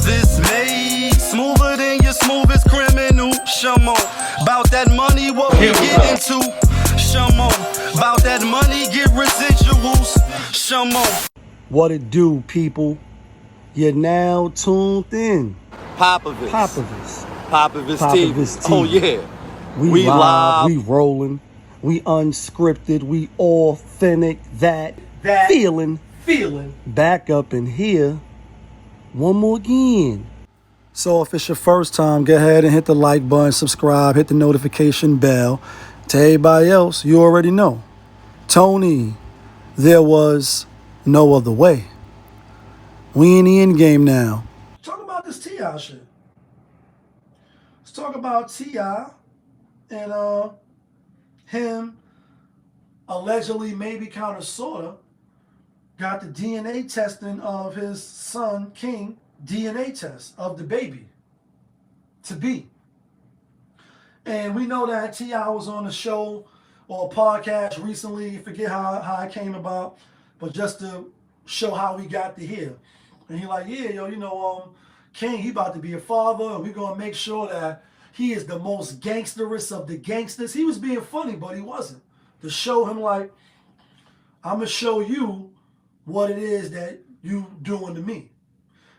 this made smoother than your smoothest criminal. Shamo, about that money, what we get into. Shamo, about that money, get residuals. Shamo. What it do, people? You're now tuned in. Popovich. Popovich TV. TV. Oh yeah. We live, we rolling, we unscripted, we authentic, that feeling back up in here one more again. So if it's your first time, go ahead and hit the like button, subscribe, hit the notification bell. To everybody else, you already know. Tony, there was no other way. We in the end game now. Talk about this T.I shit. Let's talk about T.I and him allegedly, maybe kind of sorta, got the DNA testing of his son King, DNA test of the baby to be. And we know that T.I was on a show or a podcast recently, forget how it came about, but just to show how we got to here. And he like, yeah, yo, King, he about to be a father, and we're gonna make sure that he is the most gangsterous of the gangsters. He was being funny, but he wasn't. To show him like, I'm gonna show you what it is that you doing to me.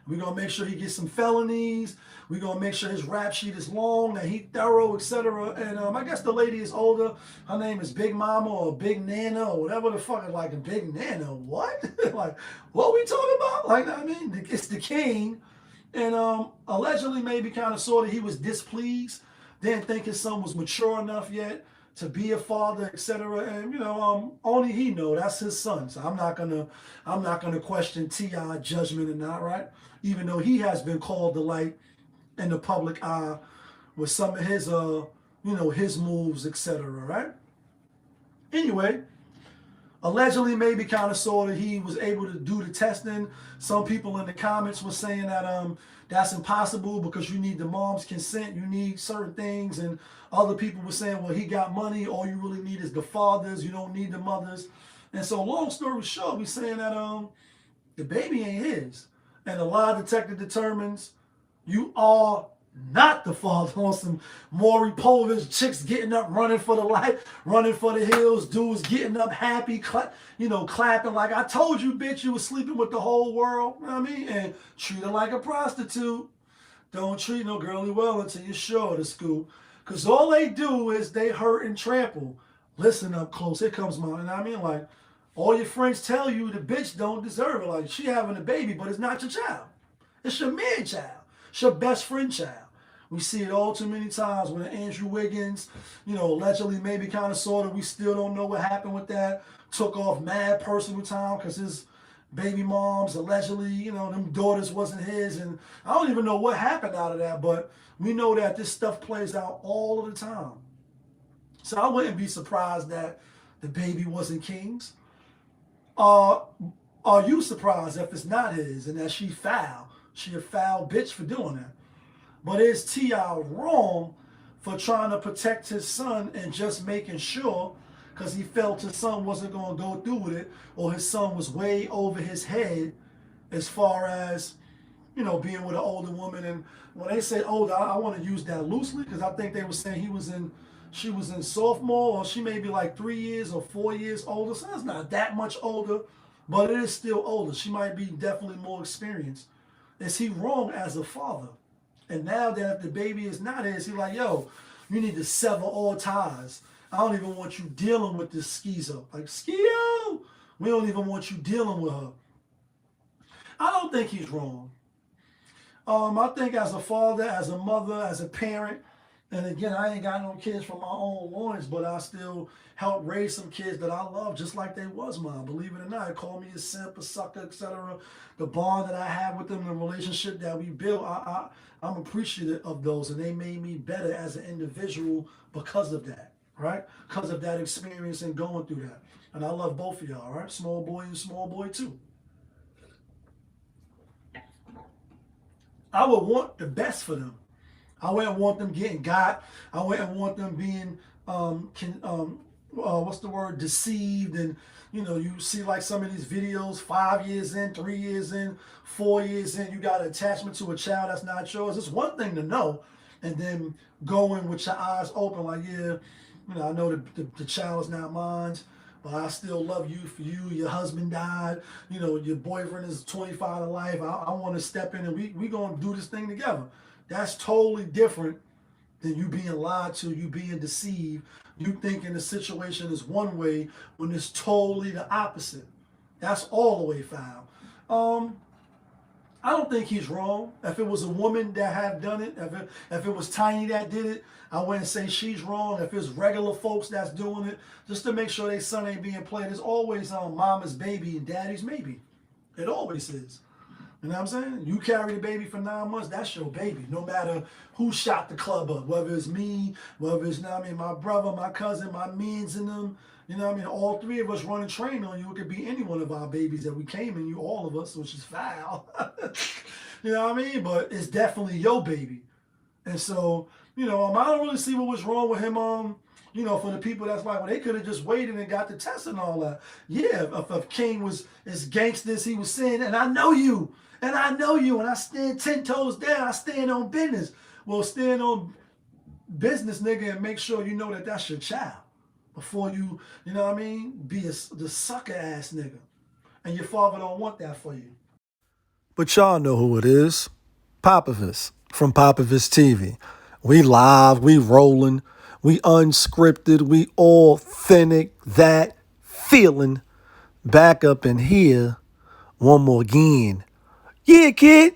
We're gonna make sure he gets some felonies. We're gonna make sure his rap sheet is long, that he thorough, etc. And I guess the lady is older. Her name is Big Mama or Big Nana or whatever the fuck. Like a Big Nana, what? Like, what we talking about? Like, I mean, it's the king. And allegedly, maybe kind of sort of, he was displeased. Didn't think his son was mature enough yet to be a father, etc. And only he know that's his son. So I'm not gonna question T.I judgment or not, right? Even though he has been called the light in the public eye with some of his his moves, etc. Right? Anyway, allegedly, maybe kind of sort of, he was able to do the testing. Some people in the comments were saying that that's impossible because you need the mom's consent, you need certain things, and other people were saying, well, he got money, all you really need is the fathers, you don't need the mothers. And so long story short, we're saying that the baby ain't his. And the lie detector determines you are not the father. On some Maury Povich, chicks getting up, running for the light, running for the hills, dudes getting up happy, clapping like, I told you, bitch, you was sleeping with the whole world. You know what I mean? And treat her like a prostitute. Don't treat no girlie well until you're sure of the scoop. Because all they do is they hurt and trample. Listen up close. Here comes mine. You know what I mean? Like, all your friends tell you the bitch don't deserve it. Like, she having a baby, but it's not your child. It's your man child. It's your best friend child. We see it all too many times when Andrew Wiggins, allegedly, maybe kind of sort of, we still don't know what happened with that, took off mad personal time because his baby moms, allegedly, them daughters wasn't his. And I don't even know what happened out of that, but we know that this stuff plays out all of the time. So I wouldn't be surprised that the baby wasn't King's. Are you surprised if it's not his and that she foul? She a foul bitch for doing that. But is T.I wrong for trying to protect his son and just making sure, because he felt his son wasn't going to go through with it, or his son was way over his head as far as, being with an older woman? And when they say older, I want to use that loosely because I think they were saying she was in sophomore, or she may be like 3 years or 4 years older. So that's not that much older, but it is still older. She might be definitely more experienced. Is he wrong as a father? And now that if the baby is not his, he's like, yo, you need to sever all ties. I don't even want you dealing with this schizo. Like, schizo, we don't even want you dealing with her. I don't think he's wrong. I think as a father, as a mother, as a parent, and again, I ain't got no kids from my own loins, but I still help raise some kids that I love just like they was mine. Believe it or not, call me a simp, a sucker, etc. The bond that I have with them, the relationship that we built, I'm appreciative of those, and they made me better as an individual because of that, right? Because of that experience and going through that. And I love both of y'all, right? Small boy and small boy too. I would want the best for them. I wouldn't want them getting got. I wouldn't want them being, what's the word, deceived, and you see like some of these videos 5 years in, 3 years in, 4 years in, you got an attachment to a child that's not yours. It's one thing to know, and then going with your eyes open, like, yeah, I know the child is not mine, but I still love you for you. Your husband died. Your boyfriend is 25 to life. I want to step in and we going to do this thing together. That's totally different than you being lied to, you being deceived, you thinking the situation is one way when it's totally the opposite. That's all the way foul. I don't think he's wrong. If it was a woman that had done it, if it was Tiny that did it, I wouldn't say she's wrong. If it's regular folks that's doing it, just to make sure their son ain't being played, it's always mama's baby and daddy's maybe. It always is. You know what I'm saying? You carry the baby for 9 months, that's your baby. No matter who shot the club up, whether it's me, whether it's my brother, my cousin, my mans and them. All three of us run a train on you. It could be any one of our babies that we came in you, all of us, which is foul. You know what I mean? But it's definitely your baby. And so, I don't really see what was wrong with him. For the people that's like, well, they could have just waited and got the test and all that. Yeah, if King was as gangster as he was saying, and I know you, and I stand 10 toes down, I stand on business. Well, stand on business, nigga, and make sure you know that that's your child before you know what I mean, be the sucker ass nigga. And your father don't want that for you. But y'all know who it is. Popovus from Popovus TV. We live, we rolling, we unscripted, we authentic, that feeling. Back up in here one more again. Yeah, kid.